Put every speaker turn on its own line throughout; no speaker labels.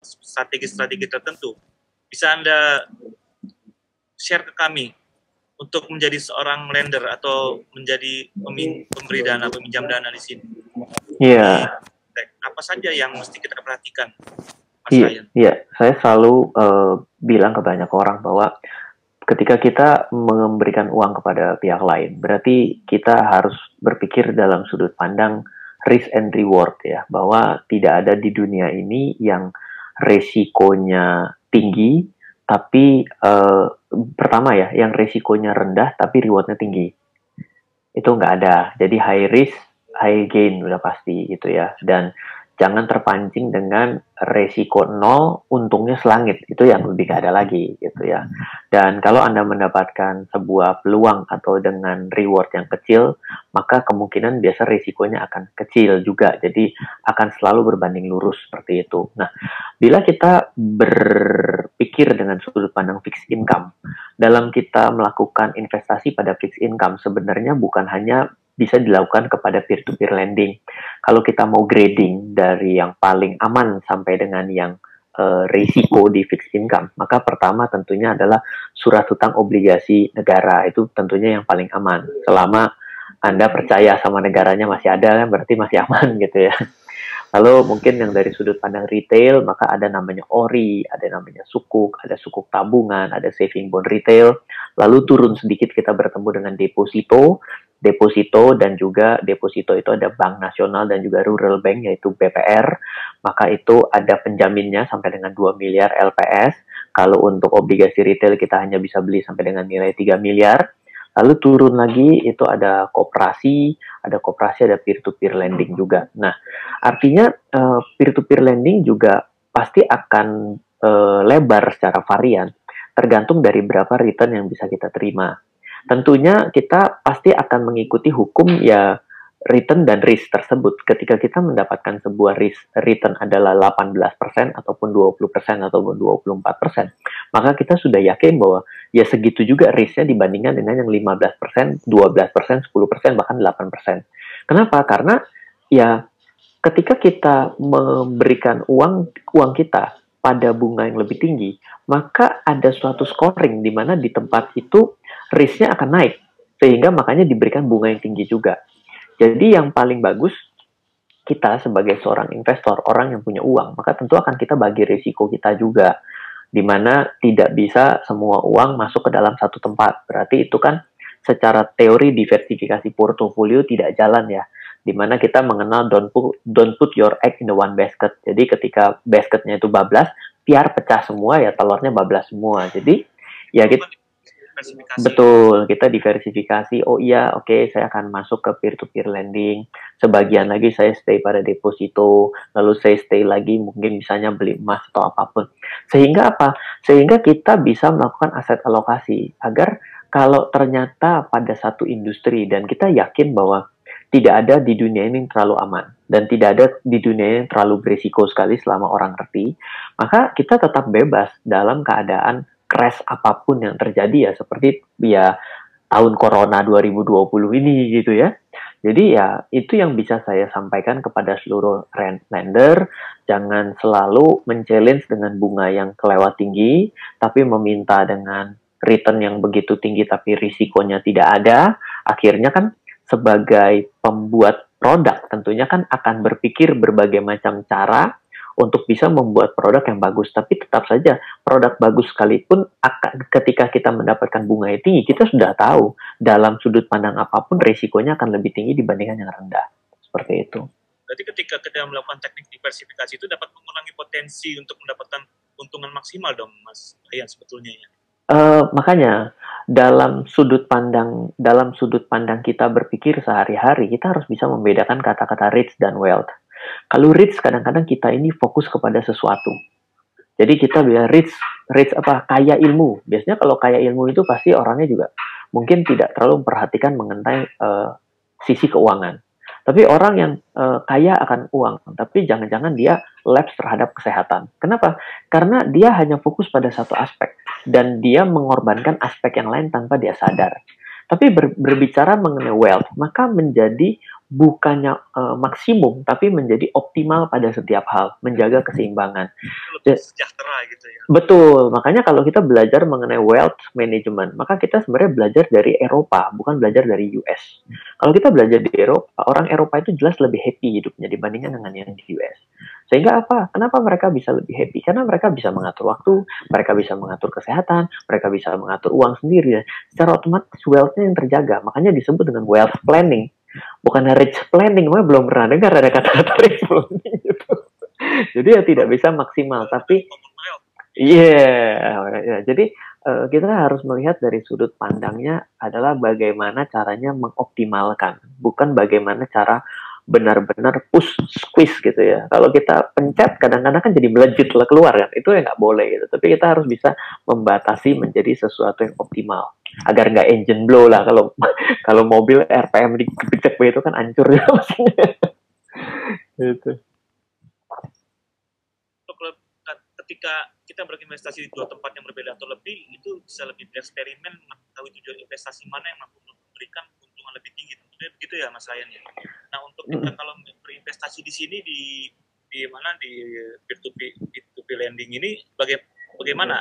strategi-strategi tertentu. Bisa Anda share ke kami untuk menjadi seorang lender atau menjadi pemberi dana, peminjam dana di sini.
Iya.
Apa saja yang mesti kita perhatikan, Mas Ryan?
Iya, saya selalu bilang ke banyak orang bahwa ketika kita memberikan uang kepada pihak lain, berarti kita harus berpikir dalam sudut pandang risk and reward ya, bahwa tidak ada di dunia ini yang resikonya tinggi, tapi pertama ya, yang resikonya rendah tapi rewardnya tinggi. Itu nggak ada. Jadi high risk, high gain udah pasti gitu ya. Dan jangan terpancing dengan resiko nol, untungnya selangit. Itu yang lebih gak ada lagi gitu ya. Dan kalau Anda mendapatkan sebuah peluang atau dengan reward yang kecil, maka kemungkinan biasa resikonya akan kecil juga. Jadi akan selalu berbanding lurus seperti itu. Nah, bila kita berpikir dengan sudut pandang fixed income, dalam kita melakukan investasi pada fixed income, sebenarnya bukan hanya bisa dilakukan kepada peer-to-peer lending. Kalau kita mau grading dari yang paling aman sampai dengan yang risiko di fixed income, maka pertama tentunya adalah surat hutang obligasi negara. Itu tentunya yang paling aman. Selama Anda percaya sama negaranya masih ada, kan berarti masih aman gitu ya. Lalu mungkin yang dari sudut pandang retail, maka ada namanya ORI, ada namanya sukuk, ada sukuk tabungan, ada saving bond retail. Lalu turun sedikit kita bertemu dengan deposito dan juga deposito itu ada Bank Nasional dan juga Rural Bank yaitu BPR, maka itu ada penjaminnya sampai dengan 2 miliar LPS. Kalau untuk obligasi retail kita hanya bisa beli sampai dengan nilai 3 miliar. Lalu turun lagi itu ada koperasi, ada peer-to-peer lending juga. Nah, artinya peer-to-peer lending juga pasti akan lebar secara varian, tergantung dari berapa return yang bisa kita terima. Tentunya kita pasti akan mengikuti hukum ya return dan risk tersebut. Ketika kita mendapatkan sebuah return adalah 18% ataupun 20% ataupun 24%, maka kita sudah yakin bahwa ya segitu juga risknya dibandingkan dengan yang 15%, 12%, 10%, bahkan 8%. Kenapa? Karena ya ketika kita memberikan uang kita pada bunga yang lebih tinggi, maka ada suatu scoring di mana di tempat itu risknya akan naik, sehingga makanya diberikan bunga yang tinggi juga. Jadi yang paling bagus kita sebagai seorang investor, orang yang punya uang, maka tentu akan kita bagi risiko kita juga, di mana tidak bisa semua uang masuk ke dalam satu tempat. Berarti itu kan secara teori diversifikasi portofolio tidak jalan ya, di mana kita mengenal don't put your egg in the one basket. Jadi ketika basketnya itu bablas, biar pecah semua ya, telurnya bablas semua. Jadi ya betul, kita diversifikasi. Oh iya, oke, saya akan masuk ke peer-to-peer lending. Sebagian lagi saya stay pada deposito, lalu saya stay lagi mungkin misalnya beli emas atau apapun. Sehingga apa? Sehingga kita bisa melakukan aset alokasi agar kalau ternyata pada satu industri dan kita yakin bahwa tidak ada di dunia ini yang terlalu aman dan tidak ada di dunia ini yang terlalu berisiko sekali selama orang ngerti, maka kita tetap bebas dalam keadaan crash apapun yang terjadi ya, seperti ya tahun Corona 2020 ini gitu ya. Jadi ya itu yang bisa saya sampaikan kepada seluruh lender, jangan selalu men-challenge dengan bunga yang kelewat tinggi, tapi meminta dengan return yang begitu tinggi tapi risikonya tidak ada. Akhirnya kan sebagai pembuat produk tentunya kan akan berpikir berbagai macam cara untuk bisa membuat produk yang bagus, tapi tetap saja produk bagus sekalipun ketika kita mendapatkan bunga yang tinggi, kita sudah tahu dalam sudut pandang apapun risikonya akan lebih tinggi dibandingkan yang rendah. Seperti itu.
Berarti ketika kita melakukan teknik diversifikasi itu dapat mengurangi potensi untuk mendapatkan keuntungan maksimal dong, Mas Ryan, sebetulnya ya.
Makanya dalam sudut pandang kita berpikir sehari-hari, kita harus bisa membedakan kata-kata rich dan wealth. Kalau rich kadang-kadang kita ini fokus kepada sesuatu. Jadi kita bilang rich apa? Kaya ilmu. Biasanya kalau kaya ilmu itu pasti orangnya juga mungkin tidak terlalu memperhatikan mengenai sisi keuangan. Tapi orang yang kaya akan uang, tapi jangan-jangan dia lapse terhadap kesehatan. Kenapa? Karena dia hanya fokus pada satu aspek dan dia mengorbankan aspek yang lain tanpa dia sadar. Tapi berbicara mengenai wealth, maka menjadi bukannya maksimum, tapi menjadi optimal pada setiap hal, menjaga keseimbangan.
Lebih sejahtera gitu ya.
Betul, makanya kalau kita belajar mengenai wealth management, maka kita sebenarnya belajar dari Eropa, bukan belajar dari US. Kalau kita belajar di Eropa, orang Eropa itu jelas lebih happy hidupnya dibandingkan dengan yang di US. Sehingga apa? Kenapa mereka bisa lebih happy? Karena mereka bisa mengatur waktu, mereka bisa mengatur kesehatan, mereka bisa mengatur uang sendiri. Secara otomatis wealth-nya yang terjaga. Makanya disebut dengan wealth planning. Bukan rich planning, gue belum pernah dengar ada kata-kata rich planning gitu. Jadi ya tidak bisa maksimal, tapi yeah. Jadi kita harus melihat dari sudut pandangnya adalah bagaimana caranya mengoptimalkan, bukan bagaimana cara benar-benar push squeeze gitu ya. Kalau kita pencet kadang-kadang kan jadi melejit lah keluar kan, itu ya nggak boleh gitu. Tapi kita harus bisa membatasi menjadi sesuatu yang optimal agar nggak engine blow lah. Kalau kalau mobil RPM dikecek itu kan hancur ya maksudnya. Gitu.
Ketika kita berinvestasi di dua tempat yang berbeda atau lebih, itu bisa lebih bereksperimen mengetahui tujuan investasi mana yang mampu memberikan keuntungan lebih tinggi. Tentunya begitu ya Mas Ryan ya. Nah untuk kita kalau berinvestasi di sini di mana di peer-to-peer lending ini, bagaimana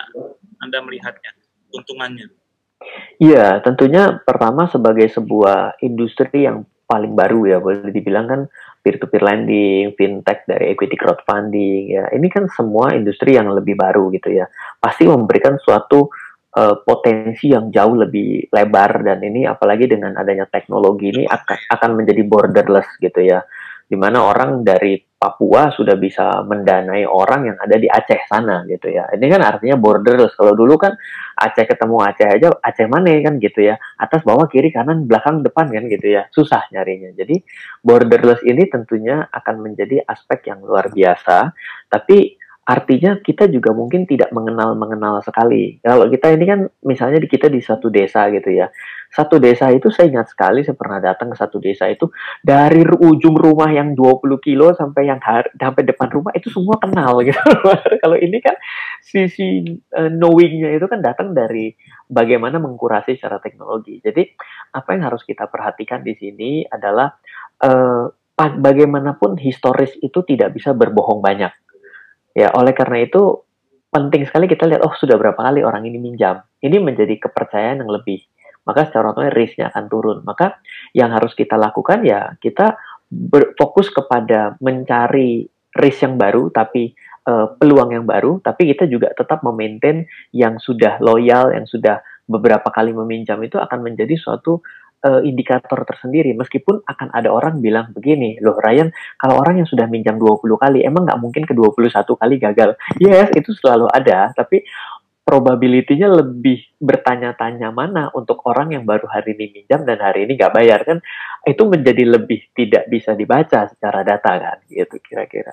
Anda melihatnya keuntungannya?
Iya, tentunya pertama sebagai sebuah industri yang paling baru ya, boleh dibilang kan peer-to-peer lending, fintech dari equity crowdfunding, ya ini kan semua industri yang lebih baru gitu ya. Pasti memberikan suatu potensi yang jauh lebih lebar dan ini apalagi dengan adanya teknologi ini akan menjadi borderless gitu ya. Dimana orang dari Papua sudah bisa mendanai orang yang ada di Aceh sana gitu ya. Ini kan artinya borderless. Kalau dulu kan Aceh ketemu Aceh aja, Aceh mana kan gitu ya. Atas, bawah, kiri, kanan, belakang, depan kan gitu ya. Susah nyarinya. Jadi borderless ini tentunya akan menjadi aspek yang luar biasa. Tapi artinya kita juga mungkin tidak mengenal sekali. Kalau kita ini kan misalnya kita di satu desa gitu ya. Satu desa itu saya ingat sekali, saya pernah datang ke satu desa itu dari ujung rumah yang 20 kilo sampai yang sampai depan rumah itu semua kenal gitu. Kalau ini kan sisi knowing-nya itu kan datang dari bagaimana mengkurasi secara teknologi. Jadi apa yang harus kita perhatikan di sini adalah bagaimanapun historis itu tidak bisa berbohong banyak. Ya, oleh karena itu penting sekali kita lihat, oh sudah berapa kali orang ini minjam. Ini menjadi kepercayaan yang lebih. Maka secara otomatis risk-nya akan turun. Maka yang harus kita lakukan ya kita berfokus kepada mencari risk yang baru, tapi peluang yang baru, tapi kita juga tetap memaintain yang sudah loyal, yang sudah beberapa kali meminjam itu akan menjadi suatu indikator tersendiri. Meskipun akan ada orang bilang begini, loh Ryan, kalau orang yang sudah minjam 20 kali, emang nggak mungkin ke 21 kali gagal? Yes, itu selalu ada, tapi probability-nya lebih bertanya-tanya mana untuk orang yang baru hari ini minjam dan hari ini nggak bayar kan, itu menjadi lebih tidak bisa dibaca secara data kan, gitu kira-kira.